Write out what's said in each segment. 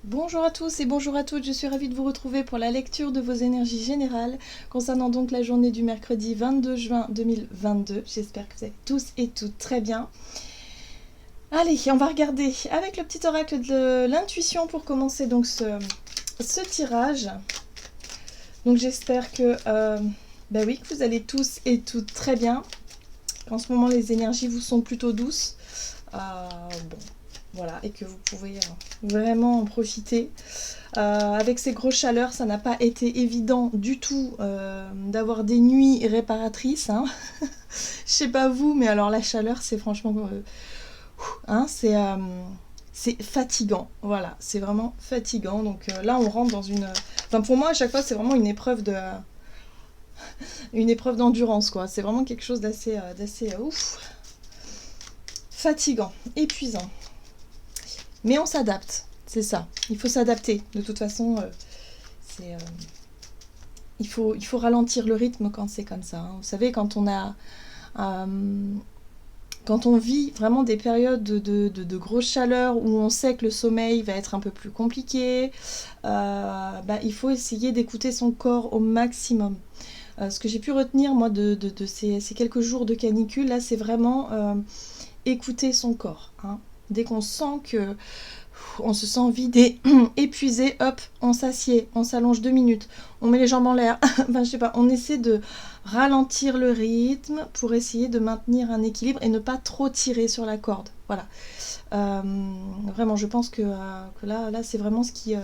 Bonjour à tous et bonjour à toutes, je suis ravie de vous retrouver pour la lecture de vos énergies générales concernant donc la journée du mercredi 22 juin 2022. J'espère que vous allez tous et toutes très bien. Allez, on va regarder avec le petit oracle de l'intuition pour commencer donc ce tirage. Donc j'espère que, oui, que vous allez tous et toutes très bien, qu'en ce moment les énergies vous sont plutôt douces. Bon. Voilà, et que vous pouvez vraiment en profiter. Avec ces grosses chaleurs, ça n'a pas été évident du tout d'avoir des nuits réparatrices. Hein. Je sais pas vous, mais alors la chaleur, c'est franchement... c'est fatigant. Voilà, c'est vraiment fatigant. Donc là, on rentre dans une... Enfin, pour moi, à chaque fois, c'est vraiment une épreuve de... une épreuve d'endurance, quoi. C'est vraiment quelque chose d'assez ouf. Fatigant, épuisant. Mais on s'adapte, c'est ça. Il faut s'adapter. De toute façon, il faut ralentir le rythme quand c'est comme ça. Hein. Vous savez, quand on vit vraiment des périodes de grosse chaleur où on sait que le sommeil va être un peu plus compliqué, il faut essayer d'écouter son corps au maximum. Ce que j'ai pu retenir, moi, de ces quelques jours de canicule, là, c'est vraiment écouter son corps. Hein. Dès qu'on sent que on se sent vidé, épuisé, hop, on s'assied, on s'allonge 2 minutes, on met les jambes en l'air, enfin je sais pas, on essaie de ralentir le rythme pour essayer de maintenir un équilibre et ne pas trop tirer sur la corde. Voilà. Vraiment, je pense que là c'est vraiment ce qui...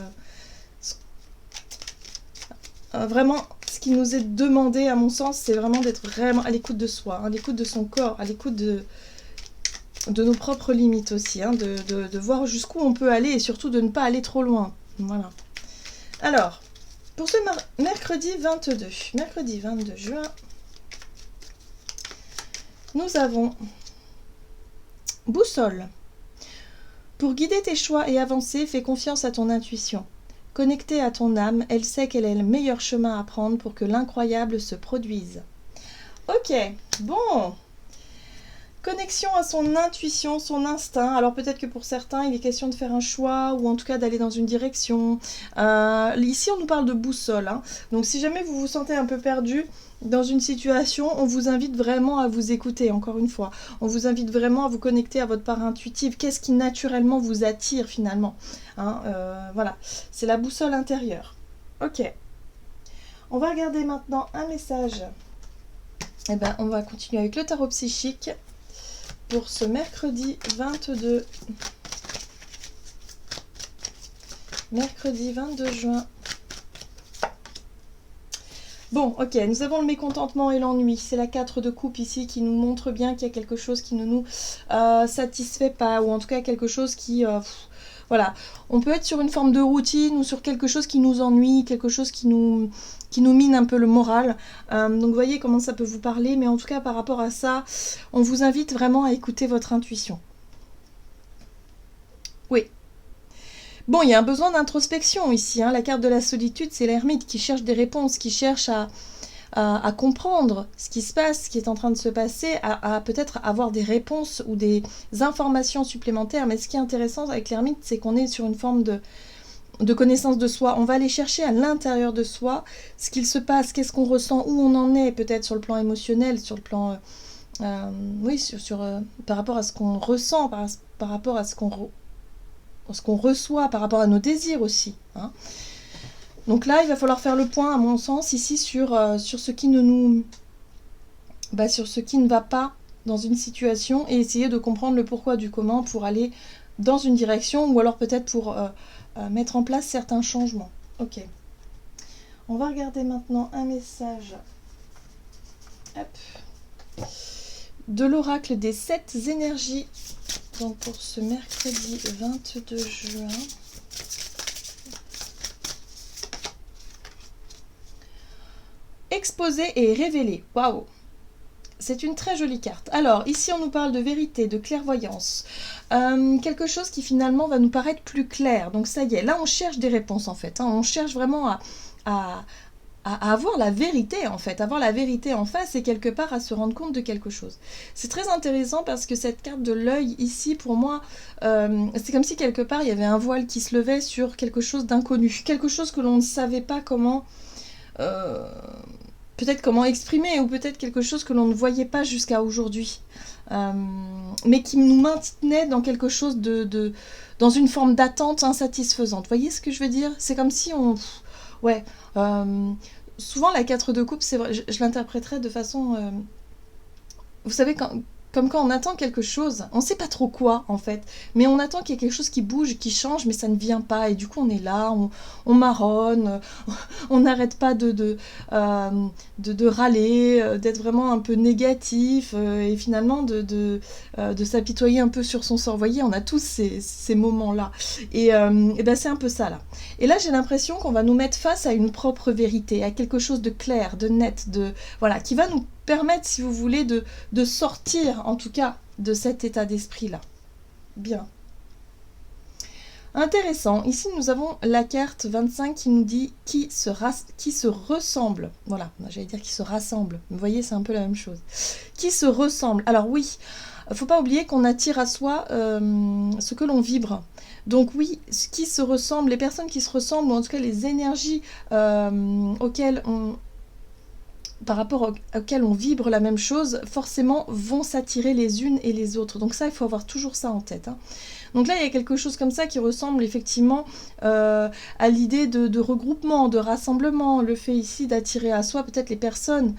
vraiment, ce qui nous est demandé, à mon sens, c'est vraiment d'être vraiment à l'écoute de soi, à l'écoute de son corps, à l'écoute de nos propres limites aussi, hein, de voir jusqu'où on peut aller et surtout de ne pas aller trop loin. Voilà. Alors, pour ce mercredi 22 juin, nous avons Boussole. Pour guider tes choix et avancer, fais confiance à ton intuition. Connectée à ton âme, elle sait quel est le meilleur chemin à prendre pour que l'incroyable se produise. Ok, bon. Connexion à son intuition, son instinct. Alors peut-être que pour certains, il est question de faire un choix ou en tout cas d'aller dans une direction. Ici, on nous parle de boussole. Hein. Donc si jamais vous vous sentez un peu perdu dans une situation, on vous invite vraiment à vous écouter, encore une fois. On vous invite vraiment à vous connecter à votre part intuitive. Qu'est-ce qui naturellement vous attire finalement, hein, voilà, c'est la boussole intérieure. Ok. On va regarder maintenant un message. On va continuer avec le tarot psychique. Pour ce mercredi 22 juin. Bon, ok, nous avons le mécontentement et l'ennui. C'est la 4 de coupe ici qui nous montre bien qu'il y a quelque chose qui ne nous satisfait pas, ou en tout cas quelque chose qui... voilà, on peut être sur une forme de routine ou sur quelque chose qui nous ennuie, quelque chose qui nous mine un peu le moral. Donc vous voyez comment ça peut vous parler, mais en tout cas par rapport à ça, on vous invite vraiment à écouter votre intuition. Oui. Bon, il y a un besoin d'introspection ici. Hein. La carte de la solitude, c'est l'ermite qui cherche des réponses, qui cherche à comprendre ce qui se passe, ce qui est en train de se passer, à peut-être avoir des réponses ou des informations supplémentaires. Mais ce qui est intéressant avec l'ermite, c'est qu'on est sur une forme de connaissance de soi. On va aller chercher à l'intérieur de soi ce qu'il se passe, qu'est-ce qu'on ressent, où on en est, peut-être sur le plan émotionnel, sur le plan... par rapport à ce qu'on ressent, par rapport à ce qu'on reçoit, par rapport à nos désirs aussi. Hein. Donc là, il va falloir faire le point, à mon sens, ici sur ce qui sur ce qui ne va pas dans une situation et essayer de comprendre le pourquoi du comment pour aller dans une direction ou alors peut-être pour mettre en place certains changements. Ok. On va regarder maintenant un message. Hop. De l'oracle des 7 énergies. Donc pour ce mercredi 22 juin. Exposer et révéler. Waouh! C'est une très jolie carte. Alors, ici, on nous parle de vérité, de clairvoyance. Quelque chose qui, finalement, va nous paraître plus clair. Donc, ça y est. Là, on cherche des réponses, en fait. Hein. On cherche vraiment à à avoir la vérité en fait, avoir la vérité en face et quelque part à se rendre compte de quelque chose. C'est très intéressant parce que cette carte de l'œil ici, pour moi, c'est comme si quelque part il y avait un voile qui se levait sur quelque chose d'inconnu, quelque chose que l'on ne savait pas comment... peut-être comment exprimer, ou peut-être quelque chose que l'on ne voyait pas jusqu'à aujourd'hui, mais qui nous maintenait dans quelque chose dans une forme d'attente insatisfaisante. Vous voyez ce que je veux dire? C'est comme si on... Ouais. Souvent, la 4 de coupe, c'est vrai, je l'interpréterais de façon... vous savez, comme quand on attend quelque chose, on ne sait pas trop quoi en fait, mais on attend qu'il y ait quelque chose qui bouge, qui change, mais ça ne vient pas, et du coup on est là, on marronne, on n'arrête pas de râler, d'être vraiment un peu négatif, et finalement de s'apitoyer un peu sur son sort. Vous voyez, on a tous ces moments-là, et ben c'est un peu ça là. Et là j'ai l'impression qu'on va nous mettre face à une propre vérité, à quelque chose de clair, de net, voilà, qui va nous permettre, si vous voulez, de sortir, en tout cas, de cet état d'esprit-là. Bien. Intéressant. Ici, nous avons la carte 25 qui nous dit qui se ressemble. Voilà, j'allais dire qui se rassemble. Vous voyez, c'est un peu la même chose. Qui se ressemble. Alors oui, il ne faut pas oublier qu'on attire à soi ce que l'on vibre. Donc oui, ce qui se ressemble, les personnes qui se ressemblent, ou en tout cas les énergies auxquelles par rapport auquel on vibre la même chose, forcément vont s'attirer les unes et les autres. Donc ça, il faut avoir toujours ça en tête. Hein. Donc là, il y a quelque chose comme ça qui ressemble effectivement à l'idée de regroupement, de rassemblement, le fait ici d'attirer à soi peut-être les personnes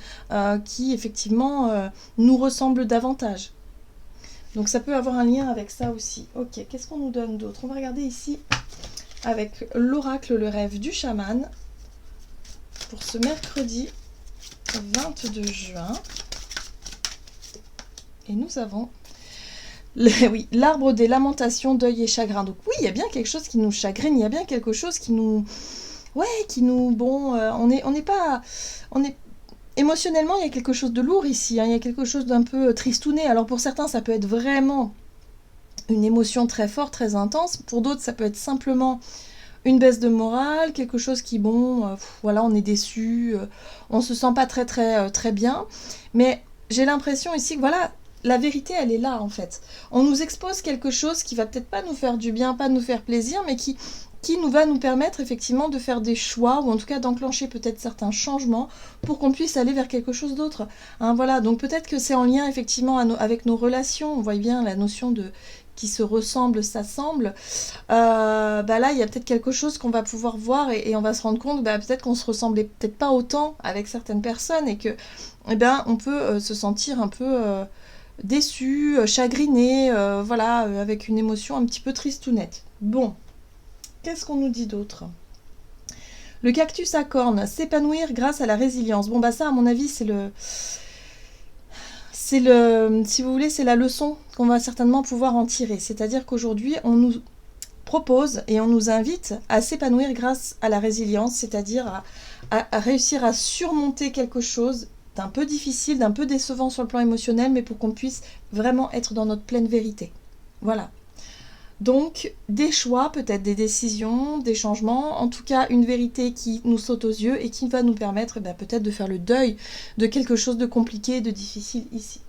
qui effectivement nous ressemblent davantage. Donc ça peut avoir un lien avec ça aussi. Ok, qu'est-ce qu'on nous donne d'autre? On va regarder ici avec l'oracle, le rêve du chaman, pour ce mercredi 22 juin, et nous avons oui, l'arbre des lamentations, deuil et chagrin. Donc oui, il y a bien quelque chose qui nous chagrine, il y a bien quelque chose qui nous... Ouais, qui nous... Bon, on n'est pas... Émotionnellement, il y a quelque chose de lourd ici, hein, il y a quelque chose d'un peu tristouné. Alors pour certains, ça peut être vraiment une émotion très forte, très intense. Pour d'autres, ça peut être simplement... une baisse de morale, quelque chose qui, bon, voilà, on est déçu, on se sent pas très bien. Mais j'ai l'impression ici que, voilà, la vérité, elle est là, en fait. On nous expose quelque chose qui va peut-être pas nous faire du bien, pas nous faire plaisir, mais qui nous va nous permettre, effectivement, de faire des choix, ou en tout cas d'enclencher peut-être certains changements pour qu'on puisse aller vers quelque chose d'autre. Hein, voilà, donc peut-être que c'est en lien, effectivement, avec nos relations. On voit bien la notion de... qui se ressemblent, s'assemblent, bah là, il y a peut-être quelque chose qu'on va pouvoir voir et on va se rendre compte, bah, peut-être qu'on se ressemblait peut-être pas autant avec certaines personnes et que, eh ben, on peut se sentir un peu déçu, chagriné, voilà, avec une émotion un petit peu tristounette. Bon, qu'est-ce qu'on nous dit d'autre ? Le cactus à cornes, s'épanouir grâce à la résilience. Bon, bah ça, à mon avis, si vous voulez, c'est la leçon qu'on va certainement pouvoir en tirer. C'est-à-dire qu'aujourd'hui, on nous propose et on nous invite à s'épanouir grâce à la résilience, c'est-à-dire à réussir à surmonter quelque chose d'un peu difficile, d'un peu décevant sur le plan émotionnel, mais pour qu'on puisse vraiment être dans notre pleine vérité. Voilà. Donc, des choix, peut-être des décisions, des changements, en tout cas une vérité qui nous saute aux yeux et qui va nous permettre peut-être de faire le deuil de quelque chose de compliqué et de difficile ici.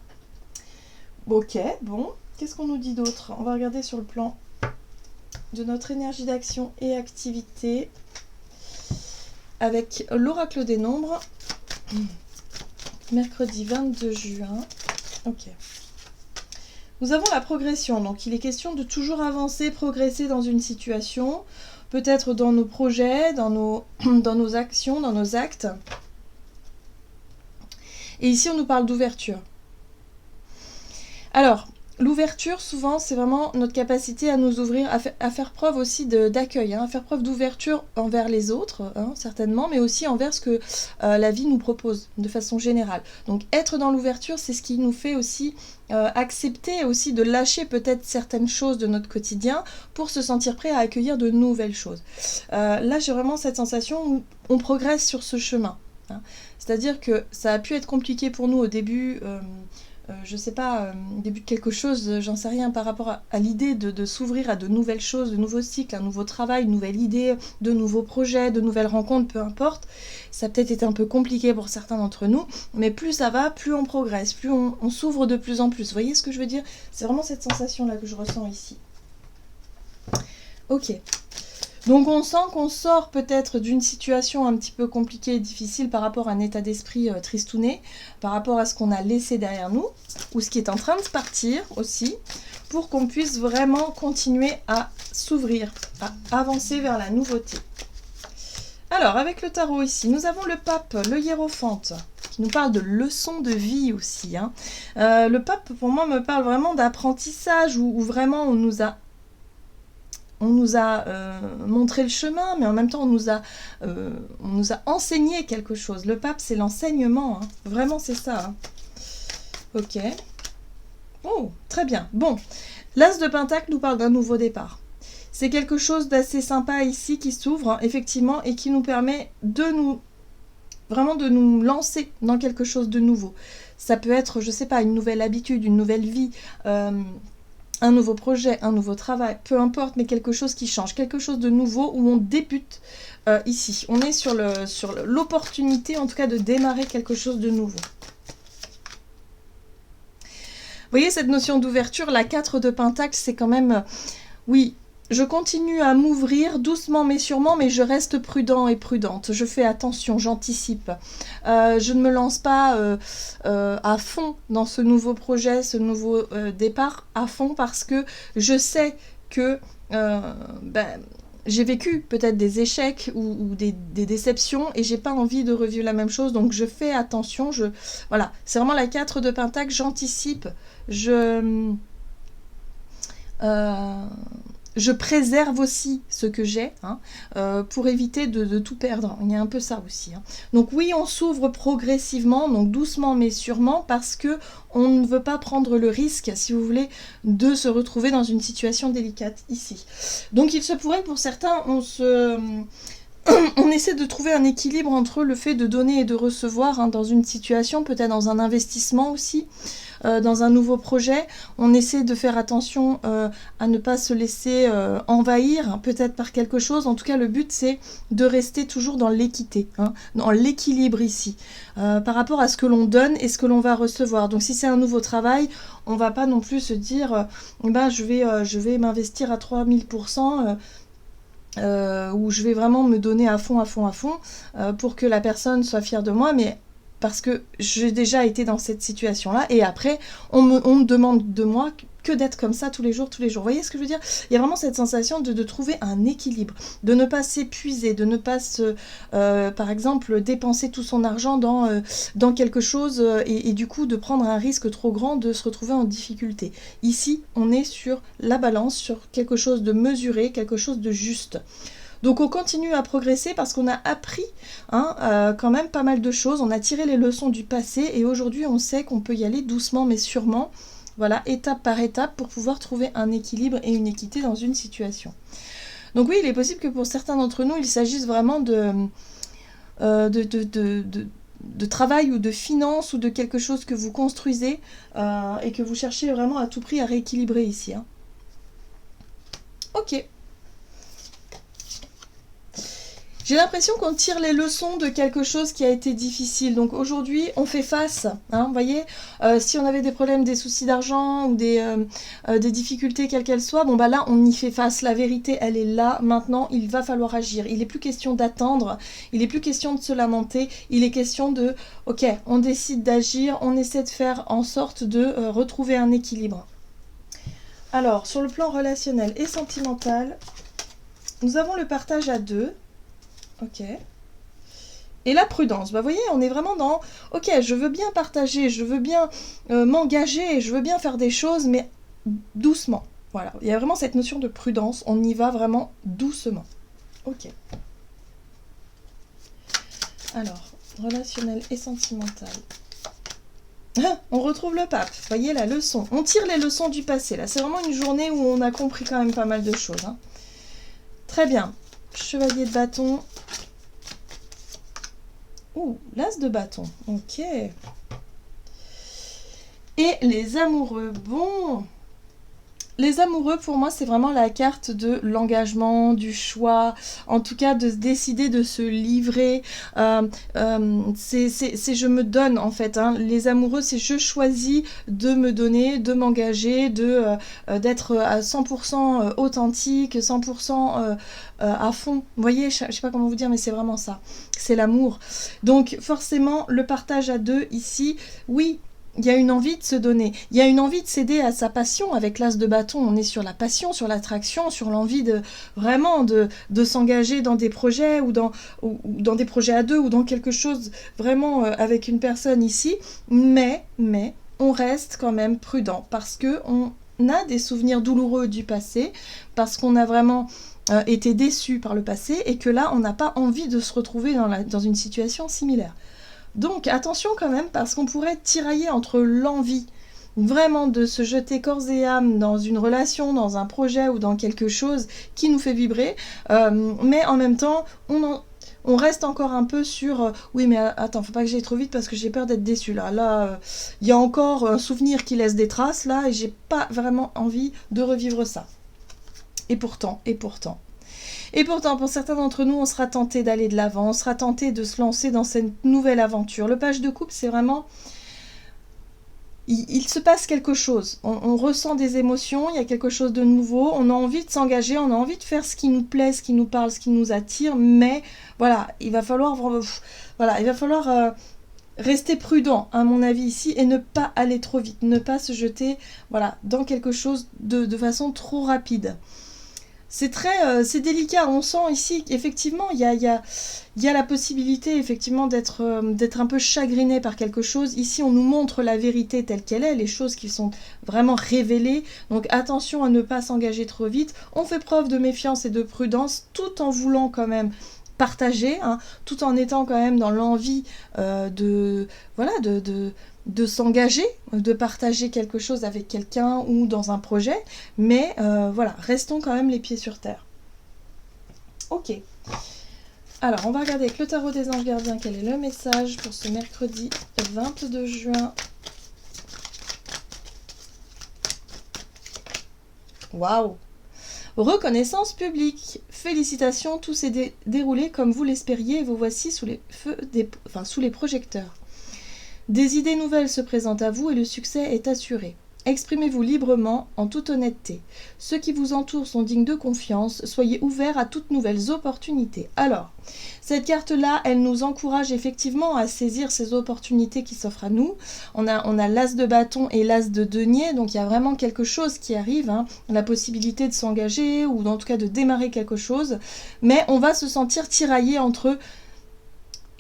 Ok, bon, qu'est-ce qu'on nous dit d'autre? On va regarder sur le plan de notre énergie d'action et activité avec l'oracle des nombres, mercredi 22 juin. Ok. Nous avons la progression, donc il est question de toujours avancer, progresser dans une situation, peut-être dans nos projets, dans nos actions, dans nos actes. Et ici, on nous parle d'ouverture. Alors, l'ouverture, souvent, c'est vraiment notre capacité à nous ouvrir, à faire preuve aussi d'accueil, à faire preuve d'ouverture envers les autres, certainement, mais aussi envers ce que la vie nous propose, de façon générale. Donc, être dans l'ouverture, c'est ce qui nous fait aussi accepter aussi de lâcher peut-être certaines choses de notre quotidien pour se sentir prêt à accueillir de nouvelles choses. Là, j'ai vraiment cette sensation où on progresse sur ce chemin. C'est-à-dire que ça a pu être compliqué pour nous au début je sais pas, début de quelque chose, j'en sais rien, par rapport à l'idée de s'ouvrir à de nouvelles choses, de nouveaux cycles, un nouveau travail, une nouvelle idée, de nouveaux projets, de nouvelles rencontres, peu importe. Ça a peut-être été un peu compliqué pour certains d'entre nous, mais plus ça va, plus on progresse, plus on s'ouvre de plus en plus. Vous voyez ce que je veux dire? C'est vraiment cette sensation-là que je ressens ici. Ok. Donc on sent qu'on sort peut-être d'une situation un petit peu compliquée et difficile par rapport à un état d'esprit tristouné, par rapport à ce qu'on a laissé derrière nous, ou ce qui est en train de partir aussi, pour qu'on puisse vraiment continuer à s'ouvrir, à avancer vers la nouveauté. Alors avec le tarot ici, nous avons le pape, le hiérophante, qui nous parle de leçons de vie aussi. Hein. Le pape pour moi me parle vraiment d'apprentissage, où vraiment on nous a montré le chemin, mais en même temps on nous a enseigné quelque chose. Le pape, c'est l'enseignement, hein. Vraiment c'est ça. Hein. Ok. Oh, très bien. Bon, l'As de Pentacle nous parle d'un nouveau départ. C'est quelque chose d'assez sympa ici qui s'ouvre, hein, effectivement, et qui nous permet vraiment de nous lancer dans quelque chose de nouveau. Ça peut être, je sais pas, une nouvelle habitude, une nouvelle vie, un nouveau projet, un nouveau travail, peu importe, mais quelque chose qui change, quelque chose de nouveau où on débute ici. On est sur l'opportunité, en tout cas, de démarrer quelque chose de nouveau. Vous voyez, cette notion d'ouverture, la 4 de Pentacle, c'est quand même... oui, je continue à m'ouvrir doucement mais sûrement, mais je reste prudent et prudente. Je fais attention, j'anticipe. Je ne me lance pas à fond dans ce nouveau projet, ce nouveau départ à fond, parce que je sais que j'ai vécu peut-être des échecs ou des déceptions et j'ai pas envie de revivre la même chose. Donc je fais attention. Voilà, c'est vraiment la 4 de Pentacle, j'anticipe. Je préserve aussi ce que j'ai, hein, pour éviter de tout perdre. Il y a un peu ça aussi. Hein. Donc oui, on s'ouvre progressivement, donc doucement mais sûrement, parce que on ne veut pas prendre le risque, si vous voulez, de se retrouver dans une situation délicate ici. Donc il se pourrait que pour certains, on essaie de trouver un équilibre entre le fait de donner et de recevoir, hein, dans une situation, peut-être dans un investissement aussi. Dans un nouveau projet, on essaie de faire attention à ne pas se laisser envahir, hein, peut-être par quelque chose. En tout cas, le but, c'est de rester toujours dans l'équité, hein, dans l'équilibre ici, par rapport à ce que l'on donne et ce que l'on va recevoir. Donc, si c'est un nouveau travail, on ne va pas non plus se dire je vais m'investir à 3000%. Où je vais vraiment me donner à fond, pour que la personne soit fière de moi, mais parce que j'ai déjà été dans cette situation-là, et après, on me demande de moi que d'être comme ça tous les jours. Vous voyez ce que je veux dire? Il y a vraiment cette sensation de trouver un équilibre, de ne pas s'épuiser, de ne pas par exemple, dépenser tout son argent dans quelque chose, et du coup, de prendre un risque trop grand de se retrouver en difficulté. Ici, on est sur la balance, sur quelque chose de mesuré, quelque chose de juste. Donc on continue à progresser parce qu'on a appris, hein, quand même pas mal de choses, on a tiré les leçons du passé et aujourd'hui on sait qu'on peut y aller doucement mais sûrement, voilà, étape par étape, pour pouvoir trouver un équilibre et une équité dans une situation. Donc oui, il est possible que pour certains d'entre nous, il s'agisse vraiment de travail ou de finance ou de quelque chose que vous construisez et que vous cherchez vraiment à tout prix à rééquilibrer ici. Hein. Ok. J'ai l'impression qu'on tire les leçons de quelque chose qui a été difficile. Donc aujourd'hui, on fait face. Hein, vous voyez, si on avait des problèmes, des soucis d'argent ou des difficultés, quelles qu'elles soient, bon bah là, on y fait face. La vérité, elle est là. Maintenant, il va falloir agir. Il n'est plus question d'attendre. Il n'est plus question de se lamenter. Il est question de, ok, on décide d'agir. On essaie de faire en sorte de retrouver un équilibre. Alors, sur le plan relationnel et sentimental, nous avons le partage à deux. Ok. Et la prudence, bah vous voyez, on est vraiment dans, ok, je veux bien partager, je veux bien m'engager, je veux bien faire des choses, mais doucement. Voilà, il y a vraiment cette notion de prudence, on y va vraiment doucement. Ok. Alors, relationnel et sentimental. Ah, on retrouve le pape, vous voyez la leçon. On tire les leçons du passé, là. C'est vraiment une journée où on a compris quand même pas mal de choses. Hein. Très bien. Chevalier de bâton. Ouh, l'as de bâton. Ok. Et les amoureux, bon... Les amoureux, pour moi, c'est vraiment la carte de l'engagement, du choix, en tout cas de se décider de se livrer. C'est je me donne, en fait. Hein. Les amoureux, c'est je choisis de me donner, de m'engager, d'être à 100% authentique, 100% à fond. Vous voyez, je sais pas comment vous dire, mais c'est vraiment ça. C'est l'amour. Donc, forcément, le partage à deux, ici, oui, il y a une envie de se donner, il y a une envie de céder à sa passion. Avec l'as de bâton, on est sur la passion, sur l'attraction, sur l'envie de vraiment de s'engager dans des projets ou dans des projets à deux ou dans quelque chose vraiment avec une personne ici. Mais on reste quand même prudent parce que on a des souvenirs douloureux du passé, parce qu'on a vraiment été déçu par le passé et que là, on n'a pas envie de se retrouver dans une situation similaire. Donc attention quand même, parce qu'on pourrait tirailler entre l'envie vraiment de se jeter corps et âme dans une relation, dans un projet ou dans quelque chose qui nous fait vibrer, mais en même temps on reste encore un peu sur oui mais attends, faut pas que j'aille trop vite parce que j'ai peur d'être déçu là, y a encore un souvenir qui laisse des traces là et j'ai pas vraiment envie de revivre ça. Et pourtant pour certains d'entre nous, on sera tenté d'aller de l'avant, on sera tenté de se lancer dans cette nouvelle aventure. Le page de coupe, c'est vraiment... Il se passe quelque chose, on ressent des émotions, il y a quelque chose de nouveau, on a envie de s'engager, on a envie de faire ce qui nous plaît, ce qui nous parle, ce qui nous attire, mais voilà, il va falloir rester prudent, à mon avis, ici, et ne pas aller trop vite, ne pas se jeter dans quelque chose de façon trop rapide. C'est délicat, on sent ici qu'effectivement il y a la possibilité effectivement d'être un peu chagriné par quelque chose. Ici on nous montre la vérité telle qu'elle est, les choses qui sont vraiment révélées, donc attention à ne pas s'engager trop vite. On fait preuve de méfiance et de prudence tout en voulant quand même partager, hein, tout en étant quand même dans l'envie de s'engager, de partager quelque chose avec quelqu'un ou dans un projet, mais restons quand même les pieds sur terre. Ok. Alors, on va regarder avec le tarot des anges gardiens quel est le message pour ce mercredi 22 juin. Waouh! Reconnaissance publique. Félicitations, tout s'est déroulé comme vous l'espériez et vous voici sous les projecteurs. Des idées nouvelles se présentent à vous et le succès est assuré. Exprimez-vous librement, en toute honnêteté. Ceux qui vous entourent sont dignes de confiance, soyez ouverts à toutes nouvelles opportunités. Alors, cette carte-là, elle nous encourage effectivement à saisir ces opportunités qui s'offrent à nous. On a l'as de bâton et l'as de denier, donc il y a vraiment quelque chose qui arrive, hein, la possibilité de s'engager ou en tout cas de démarrer quelque chose, mais on va se sentir tiraillé entre...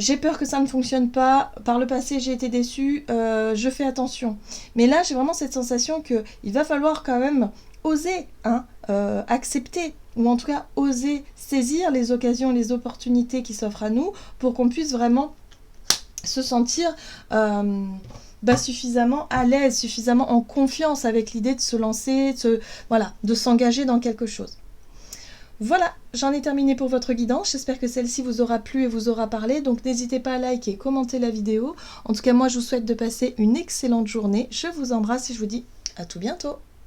J'ai peur que ça ne fonctionne pas, par le passé j'ai été déçue, je fais attention. Mais là j'ai vraiment cette sensation qu'il va falloir quand même oser accepter, ou en tout cas oser saisir les occasions, les opportunités qui s'offrent à nous pour qu'on puisse vraiment se sentir suffisamment à l'aise, suffisamment en confiance avec l'idée de se lancer, de s'engager dans quelque chose. Voilà, j'en ai terminé pour votre guidance, j'espère que celle-ci vous aura plu et vous aura parlé, donc n'hésitez pas à liker et commenter la vidéo. En tout cas, moi je vous souhaite de passer une excellente journée, je vous embrasse et je vous dis à tout bientôt.